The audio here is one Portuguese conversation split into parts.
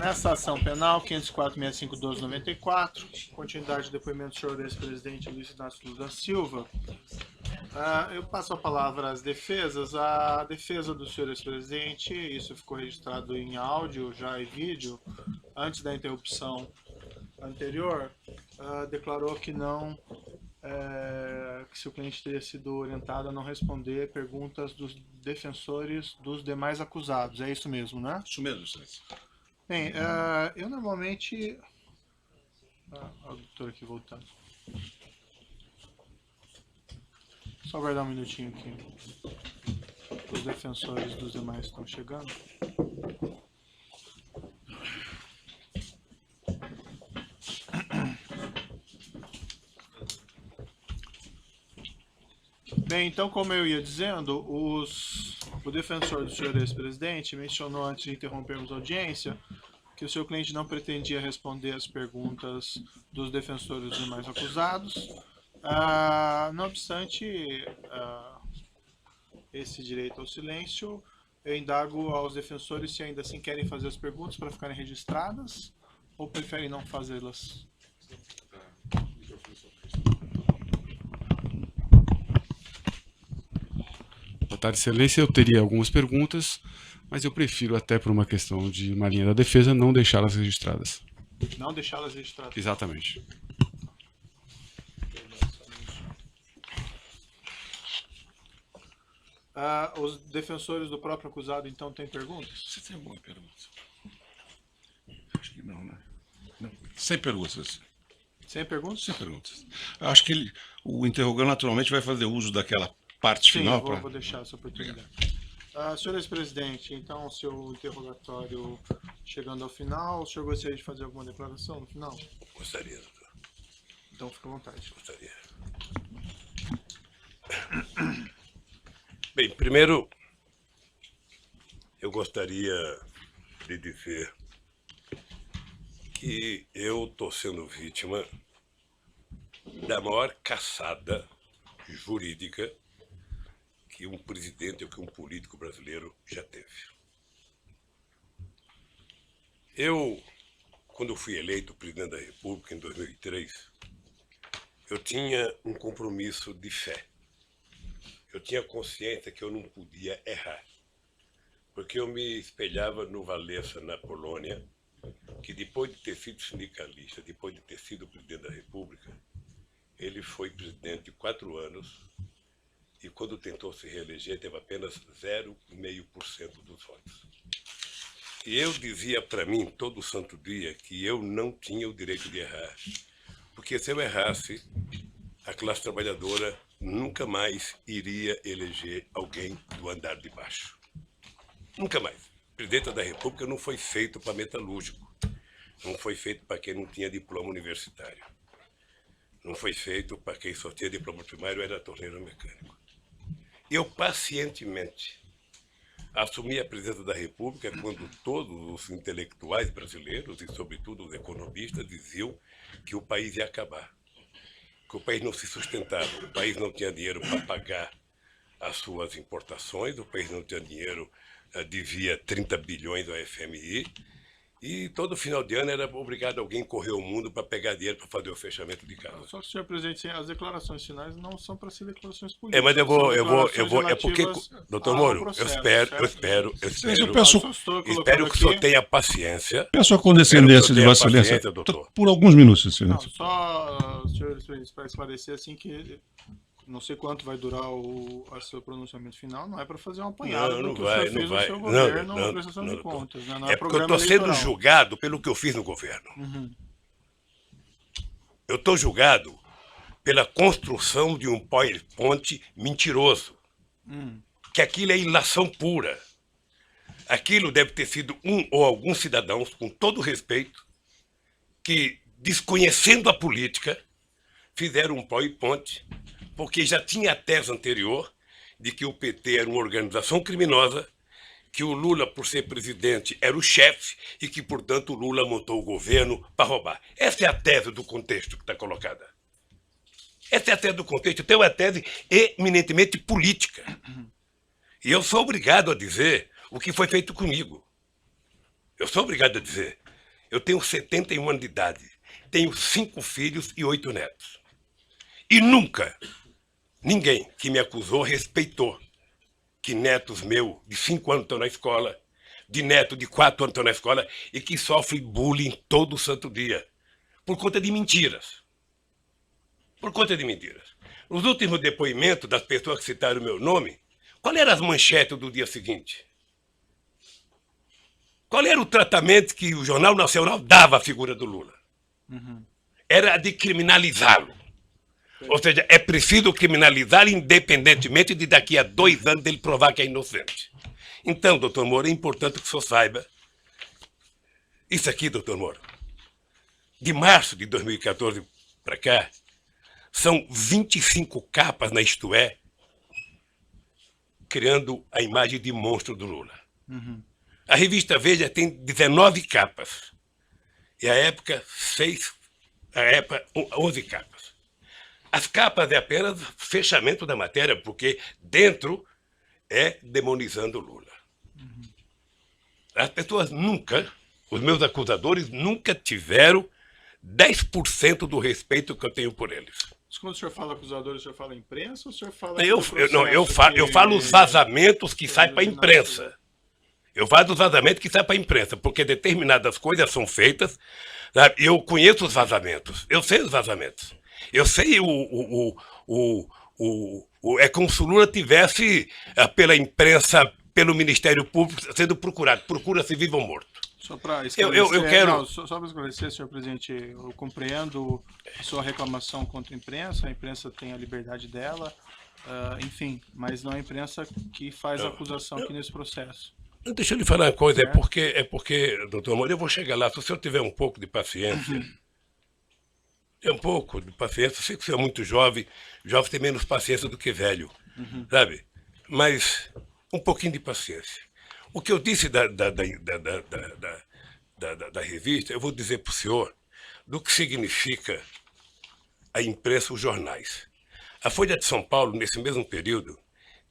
Nessa ação penal, 504.6512/94, continuidade do depoimento do senhor ex-presidente Luiz Inácio Lula da Silva, eu passo a palavra às defesas. A defesa do senhor ex-presidente, isso ficou registrado em áudio já e vídeo, antes da interrupção anterior, declarou que não, que seu cliente teria sido orientado a não responder perguntas dos defensores dos demais acusados. É isso mesmo, né? Isso mesmo, excelência. Bem, eu normalmente... o doutor aqui voltando. Só aguardar um minutinho aqui. Os defensores dos demais estão chegando. Bem, então, como eu ia dizendo, o defensor do senhor ex-presidente mencionou, antes de interrompermos a audiência, que o seu cliente não pretendia responder as perguntas dos defensores dos demais acusados. Não obstante esse direito ao silêncio, eu indago aos defensores se ainda assim querem fazer as perguntas para ficarem registradas ou preferem não fazê-las. Boa tarde, excelência. Eu teria algumas perguntas, mas eu prefiro, até por uma questão de uma linha da defesa, não deixá-las registradas. Não deixá-las registradas? Exatamente. Os defensores do próprio acusado, então, têm perguntas? Você tem alguma pergunta? Acho que não, né? Não. Sem perguntas. Sem perguntas? Sem perguntas. Acho que o interrogante naturalmente vai fazer uso daquela parte final. Sim, vou deixar essa oportunidade. Senhor ex-presidente, então, o seu interrogatório chegando ao final, o senhor gostaria de fazer alguma declaração no final? Gostaria, doutor. Então, fica à vontade. Gostaria. Bem, primeiro, eu gostaria de dizer que eu estou sendo vítima da maior caçada jurídica que um presidente ou que um político brasileiro já teve. Eu, quando fui eleito presidente da República em 2003, eu tinha um compromisso de fé. Eu tinha consciência que eu não podia errar, porque eu me espelhava no Walesa, na Polônia, que depois de ter sido sindicalista, depois de ter sido presidente da República, ele foi presidente de 4 anos e quando tentou se reeleger teve apenas 0,5% dos votos. E eu dizia para mim todo santo dia que eu não tinha o direito de errar, porque se eu errasse, a classe trabalhadora nunca mais iria eleger alguém do andar de baixo. Nunca mais. O presidente da República não foi feito para metalúrgico. Não foi feito para quem não tinha diploma universitário. Não foi feito para quem só tinha diploma primário e era torneiro mecânico. Eu pacientemente assumi a presidência da República quando todos os intelectuais brasileiros, e sobretudo os economistas, diziam que o país ia acabar. Que o país não se sustentava, o país não tinha dinheiro para pagar as suas importações, o país não tinha dinheiro, devia 30 bilhões ao FMI, e todo final de ano era obrigado alguém correr o mundo para pegar dinheiro para fazer o fechamento de casa. Só que, senhor presidente, as declarações finais não são para ser declarações políticas. Mas eu vou, é porque, doutor Moro, eu espero que o senhor tenha paciência. Peço a condescendência de Vossa Excelência por alguns minutos, excelência. Só, senhor presidente, para esclarecer assim que não sei quanto vai durar o seu pronunciamento final, não é para fazer um apanhado do que o senhor fez no seu governo na prestação de contas. Né? Não é porque eu estou sendo julgado pelo que eu fiz no governo. Uhum. Eu estou julgado pela construção de um PowerPoint mentiroso. Que aquilo é ilação pura. Aquilo deve ter sido um ou alguns cidadãos, com todo respeito, que, desconhecendo a política, fizeram um PowerPoint, porque já tinha a tese anterior de que o PT era uma organização criminosa, que o Lula, por ser presidente, era o chefe e que, portanto, o Lula montou o governo para roubar. Essa é a tese do contexto que está colocada. Essa é a tese do contexto. Então, é uma tese eminentemente política. E eu sou obrigado a dizer o que foi feito comigo. Eu sou obrigado a dizer. Eu tenho 71 anos de idade. Tenho 5 filhos e 8 netos. E nunca ninguém que me acusou respeitou que netos meus de 5 anos estão na escola, de neto de 4 anos estão na escola e que sofrem bullying todo santo dia. Por conta de mentiras. Por conta de mentiras. Nos últimos depoimentos das pessoas que citaram o meu nome, qual eram as manchetes do dia seguinte? Qual era o tratamento que o Jornal Nacional dava à figura do Lula? Era de criminalizá-lo. Ou seja, é preciso criminalizar independentemente de daqui a 2 anos ele provar que é inocente. Então, doutor Moro, é importante que o senhor saiba. Isso aqui, doutor Moro, de março de 2014 para cá, são 25 capas na Isto É, criando a imagem de monstro do Lula. A revista Veja tem 19 capas. E a época, 11 capas. As capas é apenas fechamento da matéria, porque dentro é demonizando o Lula. As pessoas nunca, os meus acusadores, nunca tiveram 10% do respeito que eu tenho por eles. Mas quando o senhor fala acusadores, o senhor fala imprensa ou o senhor fala... Eu falo os vazamentos que saem para a imprensa. Eu falo os vazamentos que saem para a imprensa, porque determinadas coisas são feitas. Sabe? Eu conheço os vazamentos, eu sei os vazamentos. Eu sei é como se o Lula tivesse, pela imprensa, pelo Ministério Público, sendo procurado. Procura-se vivo ou morto. Só para esclarecer, eu quero... Não, só para esclarecer, senhor presidente, eu compreendo a sua reclamação contra a imprensa tem a liberdade dela, enfim, mas não é a imprensa que faz a acusação aqui nesse processo. Deixa eu lhe falar uma coisa, é porque, doutor Moro, eu vou chegar lá, se o senhor tiver um pouco de paciência, um pouco de paciência, eu sei que o senhor é muito jovem tem menos paciência do que velho, sabe? Mas um pouquinho de paciência. O que eu disse da revista, eu vou dizer para o senhor do que significa a imprensa, os jornais. A Folha de São Paulo, nesse mesmo período,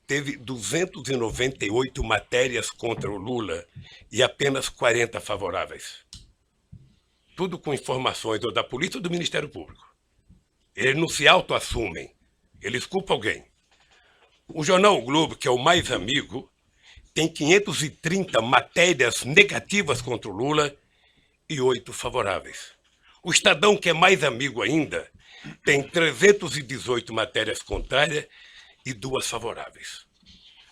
teve 298 matérias contra o Lula e apenas 40 favoráveis. Tudo com informações ou da polícia ou do Ministério Público. Eles não se autoassumem, eles culpam alguém. O jornal O Globo, que é o mais amigo, tem 530 matérias negativas contra o Lula e 8 favoráveis. O Estadão, que é mais amigo ainda, tem 318 matérias contrárias e 2 favoráveis.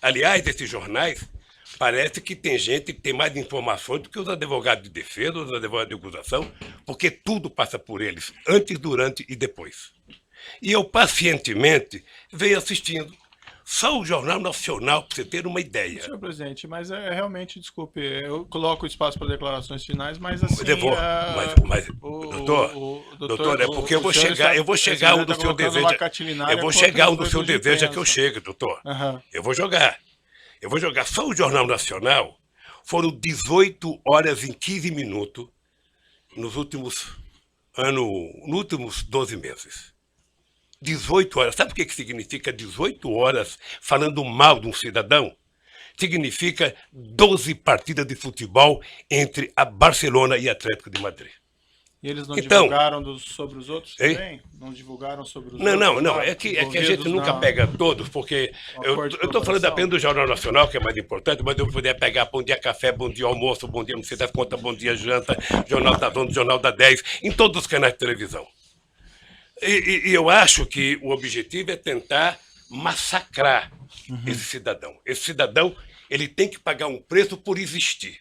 Aliás, esses jornais, parece que tem gente que tem mais informações do que os advogados de defesa, os advogados de acusação, porque tudo passa por eles, antes, durante e depois. E eu, pacientemente, venho assistindo. Só o Jornal Nacional, para você ter uma ideia. Senhor presidente, mas realmente, desculpe, eu coloco o espaço para declarações finais, mas assim... Doutor, é porque eu vou chegar um do seu desejo. Eu vou chegar um do seu desejo que eu chegue, doutor. Eu vou jogar. Só o Jornal Nacional foram 18 horas e 15 minutos nos últimos 12 meses. 18 horas. Sabe o que significa 18 horas falando mal de um cidadão? Significa 12 partidas de futebol entre a Barcelona e Atlético de Madrid. E eles não divulgaram sobre os outros também? Não divulgaram sobre os outros? Não. É que a gente nunca pega todos, porque eu estou falando apenas do Jornal Nacional, que é mais importante, mas eu poderia pegar Bom Dia Café, Bom Dia Almoço, Bom Dia Não Sei das Contas, Bom Dia Janta, Jornal da 11, Jornal da 10, em todos os canais de televisão. E eu acho que o objetivo é tentar massacrar esse cidadão. Esse cidadão, ele tem que pagar um preço por existir.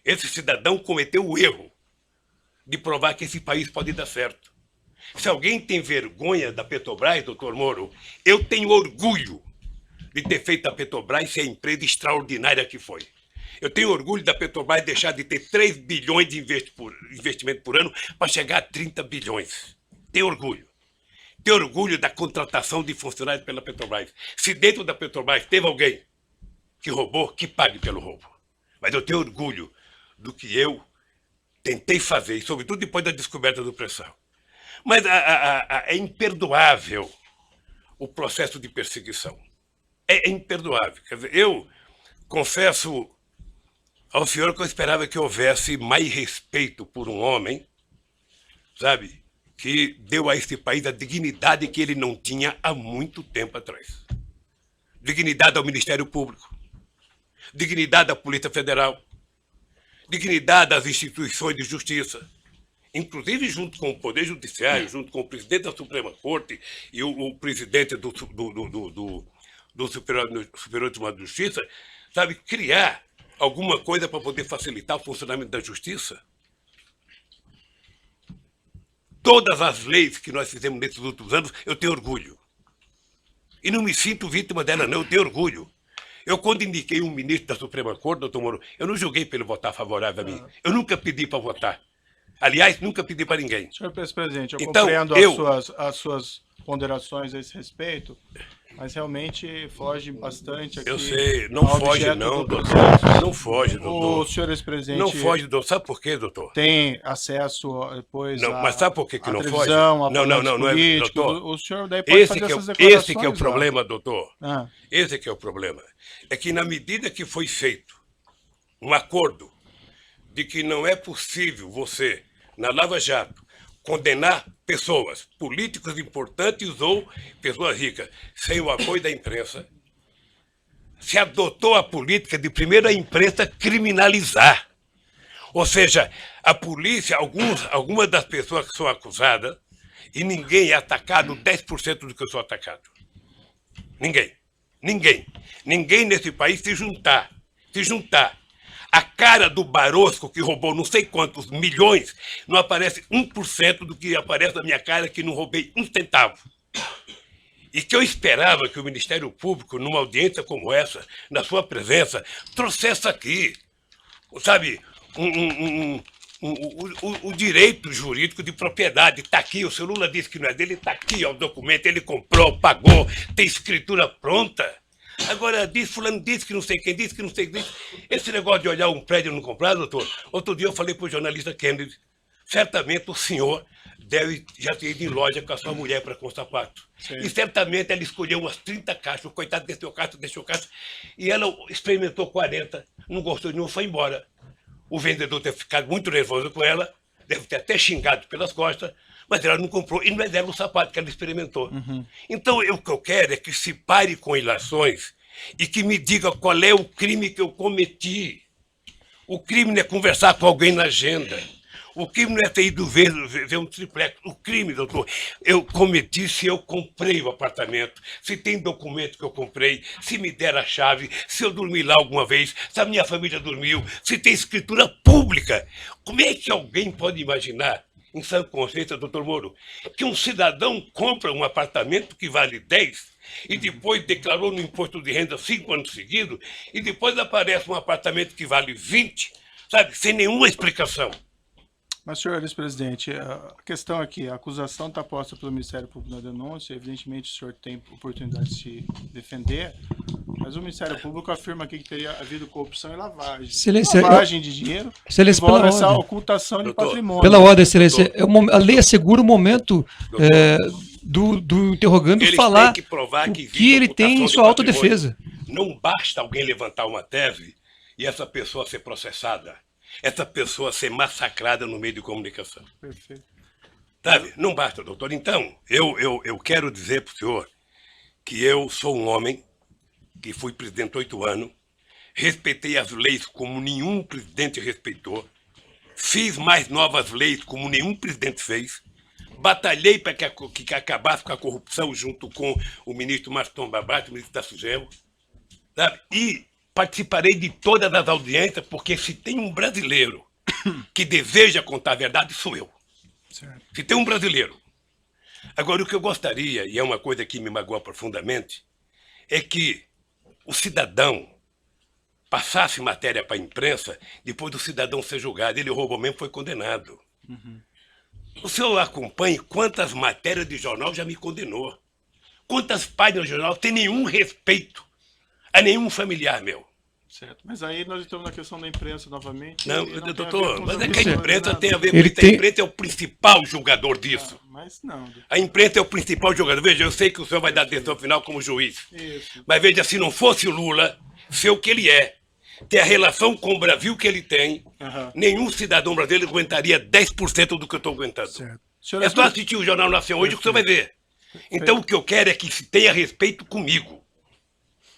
Esse cidadão cometeu o erro de provar que esse país pode dar certo. Se alguém tem vergonha da Petrobras, doutor Moro, eu tenho orgulho de ter feito a Petrobras ser a empresa extraordinária que foi. Eu tenho orgulho da Petrobras deixar de ter 3 bilhões de investimento por ano para chegar a 30 bilhões. Tenho orgulho. Tenho orgulho da contratação de funcionários pela Petrobras. Se dentro da Petrobras teve alguém que roubou, que pague pelo roubo. Mas eu tenho orgulho do que eu tentei fazer, sobretudo depois da descoberta do pré-sal. Mas é imperdoável o processo de perseguição. É imperdoável. Quer dizer, eu confesso ao senhor que eu esperava que houvesse mais respeito por um homem, sabe, que deu a este país a dignidade que ele não tinha há muito tempo atrás. Dignidade ao Ministério Público, dignidade à Polícia Federal, dignidade às instituições de justiça, inclusive junto com o Poder Judiciário, junto com o presidente da Suprema Corte e o presidente do Superior Tribunal de Justiça, sabe, criar alguma coisa para poder facilitar o funcionamento da justiça. Todas as leis que nós fizemos nesses últimos anos, eu tenho orgulho. E não me sinto vítima dela, não, eu tenho orgulho. Eu, quando indiquei um ministro da Suprema Corte, doutor Moro, eu não julguei para ele votar favorável a mim. Eu nunca pedi para votar. Aliás, nunca pedi para ninguém. Senhor presidente, eu Então, compreendo as suas ponderações a esse respeito, mas realmente foge bastante aqui. Eu sei, não ao foge objeto não, do doutor. processo. Não foge, doutor. O senhor ex-presidente Não foge, doutor. Sabe por quê, doutor? tem acesso depois Não, mas sabe por que à não foge? televisão, a Não programas é, políticos. doutor. O senhor daí pode fazer essas declarações. Esse que é o problema, doutor. Ah, Esse que é o problema. É que na medida que foi feito um acordo de que não é possível você, na Lava Jato, condenar pessoas, políticos importantes ou pessoas ricas, sem o apoio da imprensa, se adotou a política de primeiro a imprensa criminalizar. Ou seja, a polícia, algumas das pessoas que são acusadas, e ninguém é atacado 10% do que eu sou atacado. Ninguém. Ninguém. Ninguém nesse país se juntar. A cara do Barosco, que roubou não sei quantos milhões, não aparece 1% do que aparece na minha cara, que não roubei um centavo. E que eu esperava que o Ministério Público, numa audiência como essa, na sua presença, trouxesse aqui, sabe, o direito jurídico de propriedade. Está aqui, o seu Lula disse que não é dele, está aqui, ó, o documento, ele comprou, pagou, tem escritura pronta. Agora, fulano disse que não sei quem disse, que não sei quem disse. Esse negócio de olhar um prédio e não comprar, doutor, outro dia eu falei para o jornalista Kennedy, certamente o senhor deve já ter ido em loja com a sua mulher para com sapato. Sim. E certamente ela escolheu umas 30 caixas, o coitado deixou caixa, e ela experimentou 40, não gostou de nenhum, foi embora. O vendedor deve ter ficado muito nervoso com ela, deve ter até xingado pelas costas, mas ela não comprou, e não é dela o sapato que ela experimentou. Uhum. Então, o que eu quero é que se pare com ilações e que me diga qual é o crime que eu cometi. O crime não é conversar com alguém na agenda. O crime não é ter ido ver um triplex. O crime, doutor, eu cometi se eu comprei o apartamento, se tem documento que eu comprei, se me der a chave, se eu dormi lá alguma vez, se a minha família dormiu, se tem escritura pública. Como é que alguém pode imaginar, em sã consciência, doutor Moro, que um cidadão compra um apartamento que vale 10 e depois declarou no imposto de renda 5 anos seguidos e depois aparece um apartamento que vale 20, sabe, sem nenhuma explicação? Mas, senhor ex-presidente, a questão aqui, a acusação está posta pelo Ministério Público na denúncia, evidentemente o senhor tem oportunidade de se defender, mas o Ministério Público afirma aqui que teria havido corrupção e lavagem. Excelência, lavagem de dinheiro, excelência, envolve essa ocultação de patrimônio. Pela ordem, excelência, a lei assegura o momento do interrogando eles falar têm que provar o que ele tem em sua autodefesa. Não basta alguém levantar uma tese e essa pessoa ser processada. Essa pessoa ser massacrada no meio de comunicação. Perfeito. Sabe? Não basta, doutor. Então, eu quero dizer para o senhor que eu sou um homem que fui presidente 8 anos, respeitei as leis como nenhum presidente respeitou, fiz mais novas leis como nenhum presidente fez, batalhei para que acabasse com a corrupção junto com o ministro Maston Babate, o ministro da Sugel, sabe? E participarei de todas as audiências, porque se tem um brasileiro que deseja contar a verdade, sou eu. Certo. Se tem um brasileiro. Agora, o que eu gostaria, e é uma coisa que me magoa profundamente, é que o cidadão passasse matéria para a imprensa, depois do cidadão ser julgado. Ele roubou mesmo, foi condenado. Uhum. O senhor acompanha quantas matérias de jornal já me condenou. Quantas páginas de jornal tem nenhum respeito a nenhum familiar meu. Certo, mas aí nós estamos na questão da imprensa novamente. Não, doutor, mas é que a imprensa tem a ver com isso. A imprensa é o principal julgador disso. Mas não. A imprensa é o principal julgador. Veja, eu sei que o senhor vai dar decisão final como juiz. Isso. Mas veja, se não fosse o Lula ser o que ele é, ter a relação com o Brasil que ele tem, Aham. nenhum cidadão brasileiro aguentaria 10% do que eu estou aguentando. Certo. Senhor, É só assistir o Jornal Nacional hoje que você vai ver. Então o que eu quero é que se tenha respeito comigo.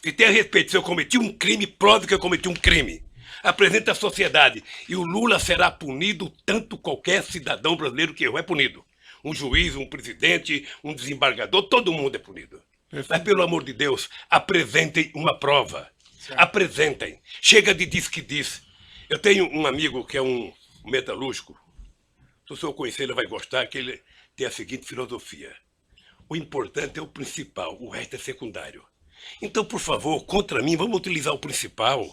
Se tenha respeito. Se eu cometi um crime, prove que eu cometi um crime. Apresente à sociedade. E o Lula será punido tanto qualquer cidadão brasileiro que errou é punido. Um juiz, um presidente, um desembargador, todo mundo é punido. Mas, pelo amor de Deus, apresentem uma prova. Certo. Apresentem. Chega de diz que diz. Eu tenho um amigo que é um metalúrgico. Se o senhor conhecer, ele vai gostar, que ele tem a seguinte filosofia. O importante é o principal, o resto é secundário. Então, por favor, contra mim, vamos utilizar o principal.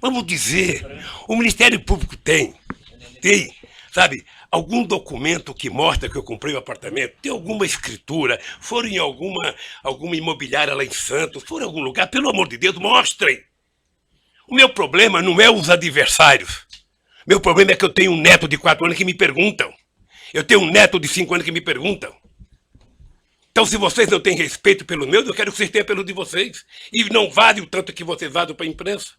Vamos dizer, o Ministério Público tem, sabe, algum documento que mostra que eu comprei o apartamento, tem alguma escritura, foram em alguma imobiliária lá em Santos, foram em algum lugar, pelo amor de Deus, mostrem. O meu problema não é os adversários. Meu problema é que eu tenho um neto de 4 anos que me perguntam. Eu tenho um neto de 5 anos que me perguntam. Então, se vocês não têm respeito pelo meu, eu quero que vocês tenham pelo de vocês. E não vale o tanto que vocês vazam para a imprensa.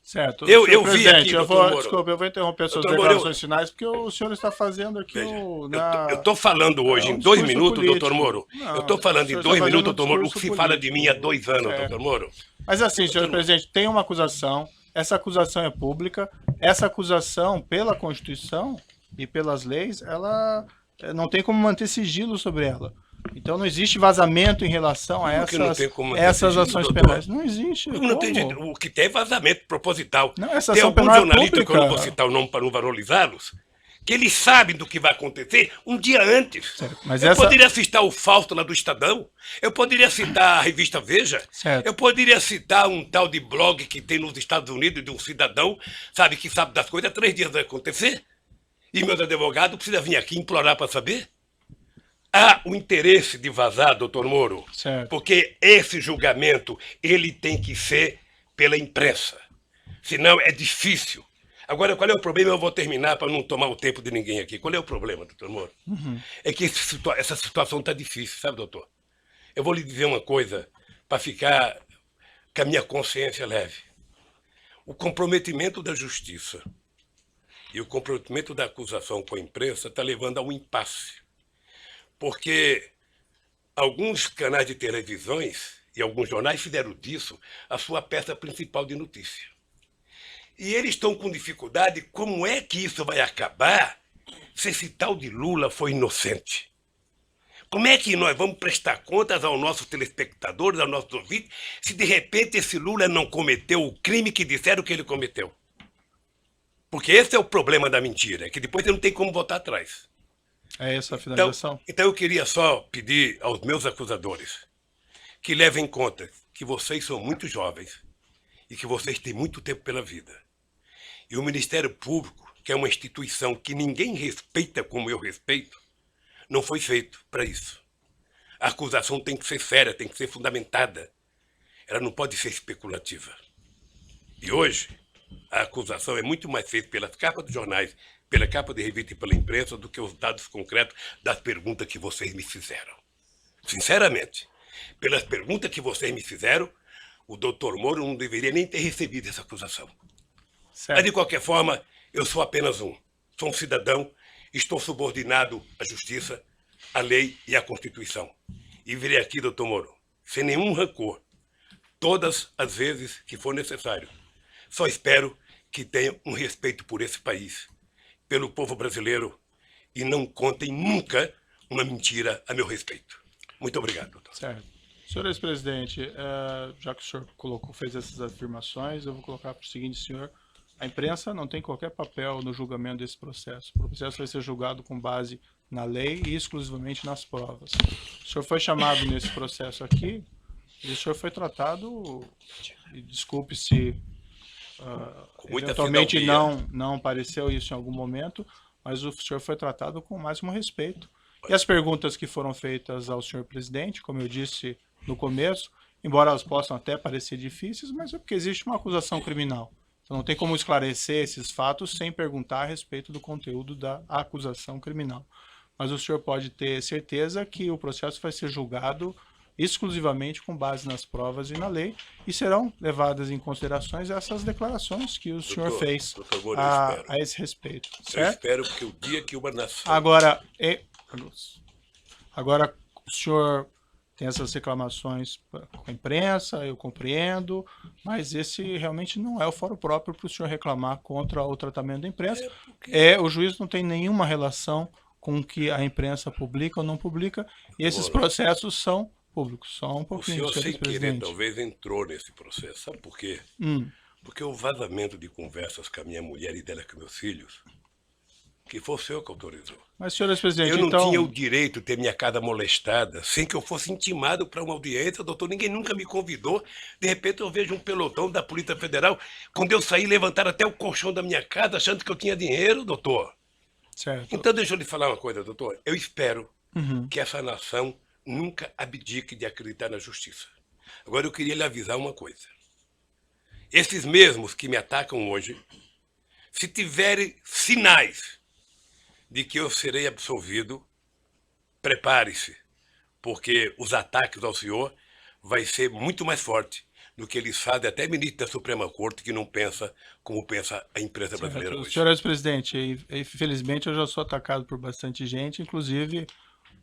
Certo. Eu Senhor vi presidente, aqui, doutor Moro. desculpa, eu vou interromper suas Doutor Moro, declarações finais, porque o senhor está fazendo aqui Veja, o... eu estou falando hoje É um em 2 discurso minutos, político. doutor Moro. Não, Eu estou falando o senhor em está 2 fazendo minutos, um doutor Moro, o que discurso se fala de político. mim há 2 anos, É. doutor Moro. Mas assim, senhor presidente, tem uma acusação, essa acusação é pública, essa acusação, pela Constituição e pelas leis, ela não tem como manter sigilo sobre ela. Então não existe vazamento em relação a Como que não essas, tem como manter essas sigilo, ações doutor? penais. Não existe. Não tem como? jeito. O que tem é vazamento proposital. Não, essa Tem ação alguns penal é jornalistas, que eu não vou pública. citar o nome para não valorizá-los, que eles sabem do que vai acontecer um dia antes. Certo, mas eu essa- poderia citar o Fausto lá do Estadão, eu poderia citar a revista Veja, Certo. eu poderia citar um tal de blog que tem nos Estados Unidos de um cidadão, sabe, que sabe das coisas, 3 dias vai acontecer, e meus advogados precisam vir aqui implorar para saber. Há o interesse de vazar, doutor Moro, Certo. porque esse julgamento ele tem que ser pela imprensa. Senão é difícil. Agora, qual é o problema? Eu vou terminar para não tomar o tempo de ninguém aqui. Qual é o problema, doutor Moro? É que essa situação está difícil, sabe, doutor? Eu vou lhe dizer uma coisa para ficar com a minha consciência leve. O comprometimento da justiça e o comprometimento da acusação com a imprensa está levando a um impasse. Porque alguns canais de televisões e alguns jornais fizeram disso a sua peça principal de notícia. E eles estão com dificuldade, como é que isso vai acabar se esse tal de Lula foi inocente? Como é que nós vamos prestar contas aos nossos telespectadores, aos nossos ouvintes, se de repente esse Lula não cometeu o crime que disseram que ele cometeu? Porque esse é o problema da mentira, que depois você não tem como voltar atrás. É essa a finalização? Então eu queria só pedir aos meus acusadores que levem em conta que vocês são muito jovens e que vocês têm muito tempo pela vida. E o Ministério Público, que é uma instituição que ninguém respeita como eu respeito, não foi feito para isso. A acusação tem que ser séria, tem que ser fundamentada. Ela não pode ser especulativa. E hoje, a acusação é muito mais feita pelas capas dos jornais, pela capa de revista e pela imprensa, do que os dados concretos das perguntas que vocês me fizeram. Sinceramente, pelas perguntas que vocês me fizeram, o doutor Moro não deveria nem ter recebido essa acusação. Certo. Mas, de qualquer forma, eu sou apenas um. Sou um cidadão, estou subordinado à justiça, à lei e à Constituição. E virei aqui, doutor Moro, sem nenhum rancor, todas as vezes que for necessário. Só espero que tenham um respeito por esse país, pelo povo brasileiro, e não contem nunca uma mentira a meu respeito. Muito obrigado, doutor. Certo. Senhor ex-presidente, já que o senhor fez essas afirmações, eu vou colocar para o seguinte, senhor. A imprensa não tem qualquer papel no julgamento desse processo. O processo vai ser julgado com base na lei e exclusivamente nas provas. O senhor foi chamado nesse processo aqui e o senhor foi tratado, e desculpe se muita eventualmente fidalguia. não pareceu isso em algum momento, mas o senhor foi tratado com o máximo respeito. E as perguntas que foram feitas ao senhor presidente, como eu disse no começo, embora elas possam até parecer difíceis, mas é porque existe uma acusação criminal. Então não tem como esclarecer esses fatos sem perguntar a respeito do conteúdo da acusação criminal. Mas o senhor pode ter certeza que o processo vai ser julgado exclusivamente com base nas provas e na lei, e serão levadas em considerações essas declarações que o senhor fez doutor Moura, eu espero. a esse respeito, Eu certo? espero que o dia que uma nação... Agora, o senhor tem essas reclamações com a imprensa, eu compreendo, mas esse realmente não é o fórum próprio para o senhor reclamar contra o tratamento da imprensa. O juiz não tem nenhuma relação com o que a imprensa publica ou não publica, e esses processos são públicos. Só um O pouquinho, senhor, sem querer, presidente. talvez entrou nesse processo. Sabe por quê? Porque o vazamento de conversas com a minha mulher e dela com meus filhos, que foi o senhor que autorizou. Mas, senhor presidente, Eu não então... tinha o direito de ter minha casa molestada sem que eu fosse intimado para uma audiência, doutor. Ninguém nunca me convidou. De repente eu vejo um pelotão da Polícia Federal. Quando eu saí, levantaram até o colchão da minha casa, achando que eu tinha dinheiro, doutor. Certo. Então deixa eu lhe falar uma coisa, doutor. Eu espero que essa nação nunca abdique de acreditar na justiça. Agora eu queria lhe avisar uma coisa. Esses mesmos que me atacam hoje, se tiverem sinais de que eu serei absolvido, prepare-se, porque os ataques ao senhor vai ser muito mais forte do que eles fazem até ministro da Suprema Corte, que não pensa como pensa a imprensa brasileira hoje. Senhor presidente, infelizmente eu já sou atacado por bastante gente, inclusive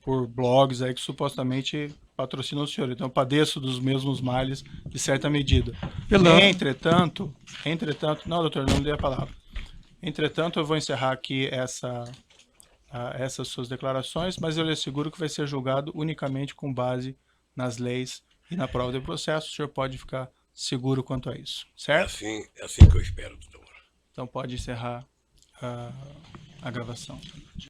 por blogs aí que supostamente patrocinam o senhor. Então eu padeço dos mesmos males de certa medida. Entretanto, não, doutor, não dei a palavra. Entretanto, eu vou encerrar aqui essas suas declarações, mas eu lhe asseguro que vai ser julgado unicamente com base nas leis e na prova do processo. O senhor pode ficar seguro quanto a isso, certo? É assim que eu espero, doutor. Então pode encerrar a gravação.